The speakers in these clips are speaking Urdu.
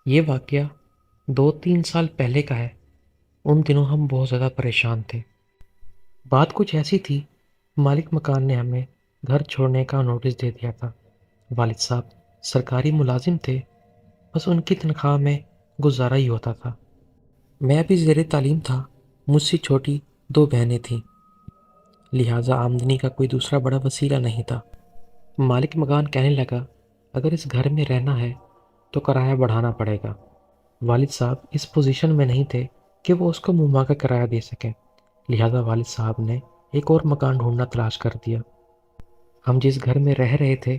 یہ واقعہ 2-3 سال پہلے کا ہے۔ ان دنوں ہم بہت زیادہ پریشان تھے۔ بات کچھ ایسی تھی، مالک مکان نے ہمیں گھر چھوڑنے کا نوٹس دے دیا تھا۔ والد صاحب سرکاری ملازم تھے، بس ان کی تنخواہ میں گزارا ہی ہوتا تھا۔ میں بھی زیر تعلیم تھا، مجھ سے چھوٹی 2 بہنیں تھیں، لہٰذا آمدنی کا کوئی دوسرا بڑا وسیلہ نہیں تھا۔ مالک مکان کہنے لگا، اگر اس گھر میں رہنا ہے تو کرایہ بڑھانا پڑے گا۔ والد صاحب اس پوزیشن میں نہیں تھے کہ وہ اس کو منہ مانگا کرایہ دے سکیں، لہٰذا والد صاحب نے ایک اور مکان ڈھونڈنا تلاش کر دیا۔ ہم جس گھر میں رہ رہے تھے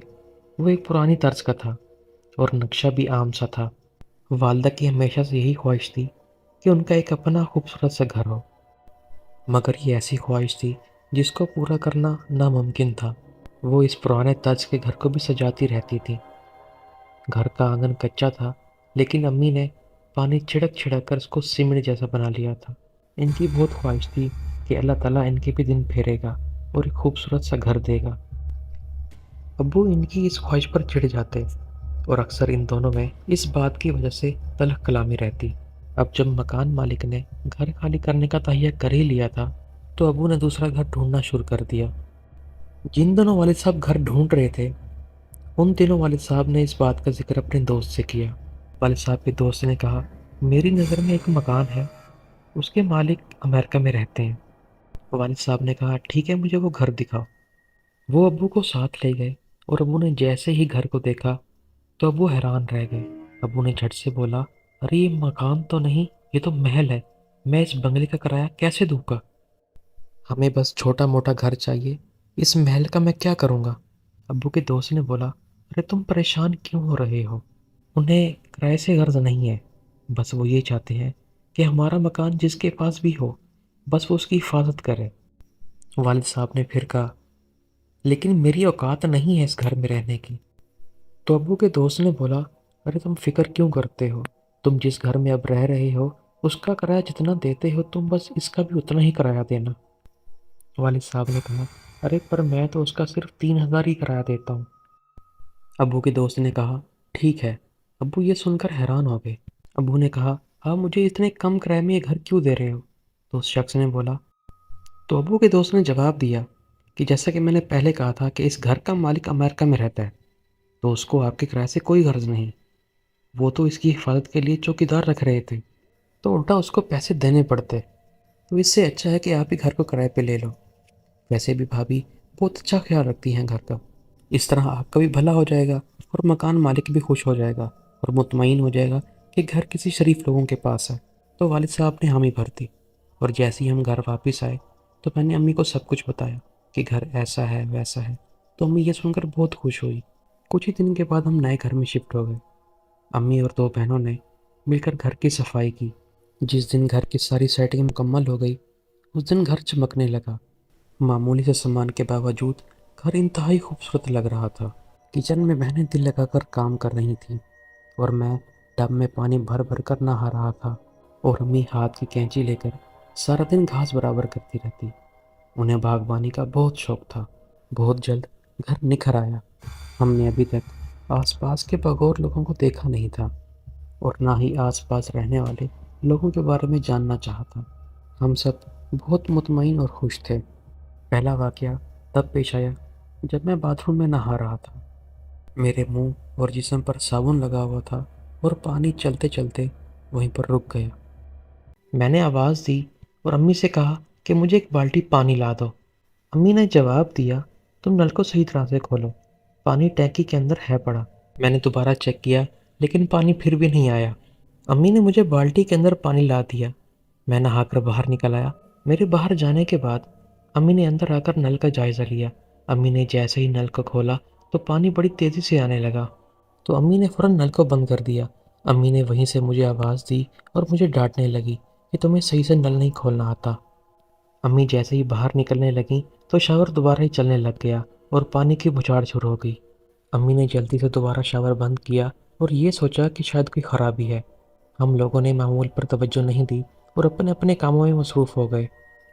وہ ایک پرانی طرز کا تھا اور نقشہ بھی عام سا تھا۔ والدہ کی ہمیشہ سے یہی خواہش تھی کہ ان کا ایک اپنا خوبصورت سا گھر ہو، مگر یہ ایسی خواہش تھی جس کو پورا کرنا ناممکن تھا۔ وہ اس پرانے طرز کے گھر کو بھی سجاتی رہتی تھی۔ گھر کا آنگن کچا تھا، لیکن امی نے پانی چھڑک چھڑک کر اس کو سیمنٹ جیسا بنا لیا تھا۔ ان کی بہت خواہش تھی کہ اللہ تعالیٰ ان کے بھی دن پھیرے گا اور ایک خوبصورت سا گھر دے گا۔ ابو ان کی اس خواہش پر چڑھ جاتے اور اکثر ان دونوں میں اس بات کی وجہ سے تلخ کلامی رہتی۔ اب جب مکان مالک نے گھر خالی کرنے کا تہیہ کر ہی لیا تھا تو ابو نے دوسرا گھر ڈھونڈنا شروع کر دیا۔ جن دنوں والد صاحب گھر ڈھونڈ رہے تھے ان دنوں والد صاحب نے اس بات کا ذکر اپنے دوست سے کیا۔ والد صاحب کے دوست نے کہا، میری نظر میں ایک مکان ہے، اس کے مالک امریکہ میں رہتے ہیں۔ والد صاحب نے کہا، ٹھیک ہے، مجھے وہ گھر دکھاؤ۔ وہ ابو کو ساتھ لے گئے اور ابو نے جیسے ہی گھر کو دیکھا تو ابو حیران رہ گئے۔ ابو نے جھٹ سے بولا، ارے یہ مکان تو نہیں، یہ تو محل ہے، میں اس بنگلے کا کرایہ کیسے دوں گا؟ ہمیں بس چھوٹا موٹا گھر چاہیے، اس محل کا میں کیا کروں گا؟ ابو کے دوست نے بولا، ارے تم پریشان کیوں ہو رہے ہو؟ انہیں کرائے سے غرض نہیں ہے، بس وہ یہ چاہتے ہیں کہ ہمارا مکان جس کے پاس بھی ہو بس وہ اس کی حفاظت کرے۔ والد صاحب نے پھر کہا، لیکن میری اوقات نہیں ہے اس گھر میں رہنے کی۔ تو ابو کے دوست نے بولا، ارے تم فکر کیوں کرتے ہو؟ تم جس گھر میں اب رہ رہے ہو اس کا کرایہ جتنا دیتے ہو تم بس اس کا بھی اتنا ہی کرایہ دینا۔ والد صاحب نے کہا، ارے پر میں تو اس کا صرف 3,000 ہی کرایہ دیتا ہوں۔ ابو کے دوست نے کہا، ٹھیک ہے۔ ابو یہ سن کر حیران ہو گئے۔ ابو نے کہا، آپ مجھے اتنے کم کرائے میں یہ گھر کیوں دے رہے ہو؟ تو اس شخص نے بولا، تو ابو کے دوست نے جواب دیا کہ جیسا کہ میں نے پہلے کہا تھا کہ اس گھر کا مالک امریکہ میں رہتا ہے، تو اس کو آپ کے کرائے سے کوئی غرض نہیں، وہ تو اس کی حفاظت کے لیے چوکیدار رکھ رہے تھے، تو الٹا اس کو پیسے دینے پڑتے، تو اس سے اچھا ہے کہ آپ ہی گھر کو کرائے پہ لے لو۔ ویسے بھی بھابھی بہت اچھا خیال رکھتی ہیں گھر کا، اس طرح آپ کا بھی بھلا ہو جائے گا اور مکان مالک بھی خوش ہو جائے گا اور مطمئن ہو جائے گا کہ گھر کسی شریف لوگوں کے پاس ہے۔ تو والد صاحب نے حامی بھر دی، اور جیسے ہی ہم گھر واپس آئے تو میں نے امی کو سب کچھ بتایا کہ گھر ایسا ہے ویسا ہے، تو امی یہ سن کر بہت خوش ہوئی۔ کچھ ہی دن کے بعد ہم نئے گھر میں شفٹ ہو گئے۔ امی اور 2 بہنوں نے مل کر گھر کی صفائی کی۔ جس دن گھر کی ساری سیٹنگ مکمل ہو گئی اس دن گھر چمکنے لگا۔ معمولی سے سامان کے باوجود گھر انتہائی خوبصورت لگ رہا تھا۔ کچن میں بہنیں دل لگا کر کام کر رہی تھیں اور میں ٹب میں پانی بھر بھر کر نہا رہا تھا، اور امی ہاتھ کی کینچی لے کر سارا دن گھاس برابر کرتی رہتی۔ انہیں باغبانی کا بہت شوق تھا۔ بہت جلد گھر نکھر آیا۔ ہم نے ابھی تک آس پاس کے بغور لوگوں کو دیکھا نہیں تھا اور نہ ہی آس پاس رہنے والے لوگوں کے بارے میں جاننا چاہتا۔ ہم سب بہت مطمئن اور خوش تھے۔ پہلا واقعہ تب پیش آیا جب میں باتھ روم میں نہا رہا تھا۔ میرے منہ اور جسم پر صابن لگا ہوا تھا اور پانی چلتے چلتے وہیں پر رک گیا۔ میں نے آواز دی اور امی سے کہا کہ مجھے ایک بالٹی پانی لا دو۔ امی نے جواب دیا، تم نل کو صحیح طرح سے کھولو، پانی ٹینکی کے اندر ہے پڑا۔ میں نے دوبارہ چیک کیا لیکن پانی پھر بھی نہیں آیا۔ امی نے مجھے بالٹی کے اندر پانی لا دیا۔ میں نہا کر باہر نکل آیا۔ میرے باہر جانے کے بعد امی نے اندر آ کر نل کا جائزہ لیا۔ امی نے جیسے ہی نل کو کھولا تو پانی بڑی تیزی سے آنے لگا، تو امی نے فوراً نل کو بند کر دیا۔ امی نے وہیں سے مجھے آواز دی اور مجھے ڈانٹنے لگی کہ تمہیں صحیح سے نل نہیں کھولنا آتا۔ امی جیسے ہی باہر نکلنے لگیں تو شاور دوبارہ ہی چلنے لگ گیا اور پانی کی بچھاڑ شروع ہو گئی۔ امی نے جلدی سے دوبارہ شاور بند کیا اور یہ سوچا کہ شاید کوئی خرابی ہے۔ ہم لوگوں نے معمول پر توجہ نہیں دی اور اپنے اپنے کاموں میں مصروف ہو گئے۔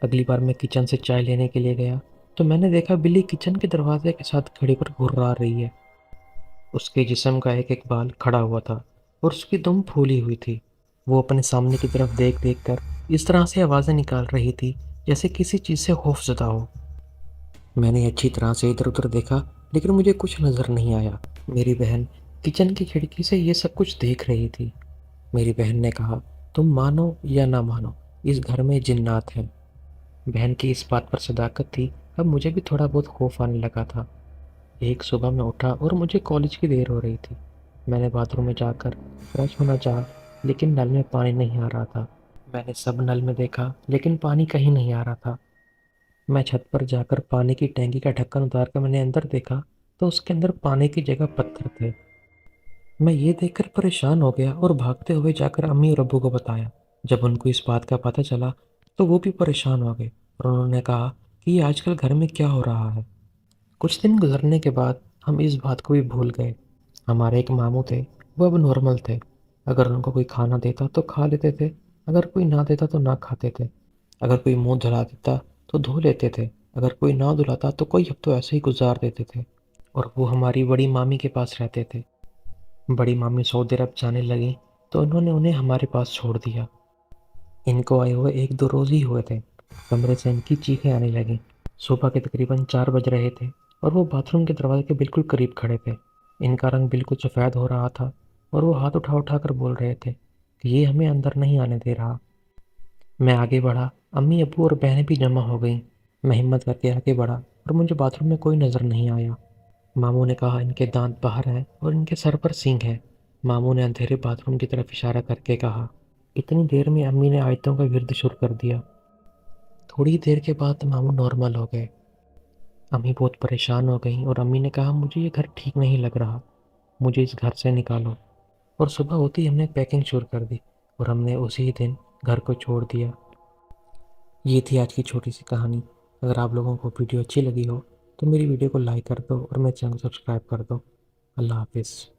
اگلی بار میں کچن سے چائے لینے کے لیے گیا تو میں نے دیکھا بلی کچن کے دروازے کے ساتھ کھڑی پر گھرا رہی ہے۔ اس کے جسم کا ایک ایک بال کھڑا ہوا تھا اور اس کی دم پھولی ہوئی تھی۔ وہ اپنے سامنے کی طرف دیکھ دیکھ کر اس طرح سے آوازیں نکال رہی تھی جیسے کسی چیز سے خوف زدہ ہو۔ میں نے اچھی طرح سے ادھر ادھر دیکھا لیکن مجھے کچھ نظر نہیں آیا۔ میری بہن کچن کی کھڑکی سے یہ سب کچھ دیکھ رہی تھی۔ میری بہن نے کہا، تم مانو یا نہ مانو، اس گھر میں جنات ہیں۔ بہن کی اس بات پر صداقت تھی، اب مجھے بھی تھوڑا بہت خوف آنے لگا تھا۔ ایک صبح میں اٹھا اور مجھے کالج کی دیر ہو رہی تھی۔ میں نے باتھ روم میں جا کر فریش ہونا چاہا لیکن نل میں پانی نہیں آ رہا تھا۔ میں نے سب نل میں دیکھا لیکن پانی کہیں نہیں آ رہا تھا۔ میں چھت پر جا کر پانی کی ٹینکی کا ڈھکن اتار کر میں نے اندر دیکھا تو اس کے اندر پانی کی جگہ پتھر تھے۔ میں یہ دیکھ کر پریشان ہو گیا اور بھاگتے ہوئے جا کر امی اور ابو کو بتایا۔ جب ان کو اس بات کا پتہ چلا تو وہ بھی پریشان ہو گئے اور انہوں نے کہا کہ یہ آج کل گھر میں کیا ہو رہا ہے۔ کچھ دن گزرنے کے بعد ہم اس بات کو بھی بھول گئے۔ ہمارے ایک ماموں تھے، وہ اب نارمل تھے۔ اگر ان کو کوئی کھانا دیتا تو کھا لیتے تھے، اگر کوئی نہ دیتا تو نہ کھاتے تھے۔ اگر کوئی منہ دھلا دیتا تو دھو لیتے تھے، اگر کوئی نہ دھلاتا تو کوئی ہفتوں ایسے ہی گزار دیتے تھے۔ اور وہ ہماری بڑی مامی کے پاس رہتے تھے۔ بڑی مامی سعودی عرب جانے لگیں تو انہوں نے انہیں ہمارے پاس چھوڑ دیا۔ ان کو آئے ہوئے 1-2 روز ہی ہوئے تھے، کمرے سے ان کی چیخیں آنے لگیں۔ صبح کے تقریباً 4 بج رہے تھے اور وہ باتھ روم کے دروازے کے بالکل قریب کھڑے تھے۔ ان کا رنگ بالکل سفید ہو رہا تھا اور وہ ہاتھ اٹھا اٹھا کر بول رہے تھے کہ یہ ہمیں اندر نہیں آنے دے رہا۔ میں آگے بڑھا، امی ابو اور بہنیں بھی جمع ہو گئیں۔ میں ہمت کر کے آگے بڑھا اور مجھے باتھ روم میں کوئی نظر نہیں آیا۔ ماموں نے کہا ان کے دانت باہر ہیں اور ان کے سر پر سینگ ہے۔ ماموں نے اندھیرے باتھ روم کی طرف اشارہ کر کے کہا۔ اتنی دیر میں امی نے آیتوں کا ورد شروع کر دیا۔ تھوڑی دیر کے بعد ماموں نارمل ہو گئے۔ امی بہت پریشان ہو گئیں اور امی نے کہا مجھے یہ گھر ٹھیک نہیں لگ رہا، مجھے اس گھر سے نکالو۔ اور صبح ہوتی ہی ہم نے پیکنگ شروع کر دی اور ہم نے اسی دن گھر کو چھوڑ دیا۔ یہ تھی آج کی چھوٹی سی کہانی۔ اگر آپ لوگوں کو ویڈیو اچھی لگی ہو تو میری ویڈیو کو لائک کر دو اور میرے چینل کو سبسکرائب کر دو۔ اللہ حافظ۔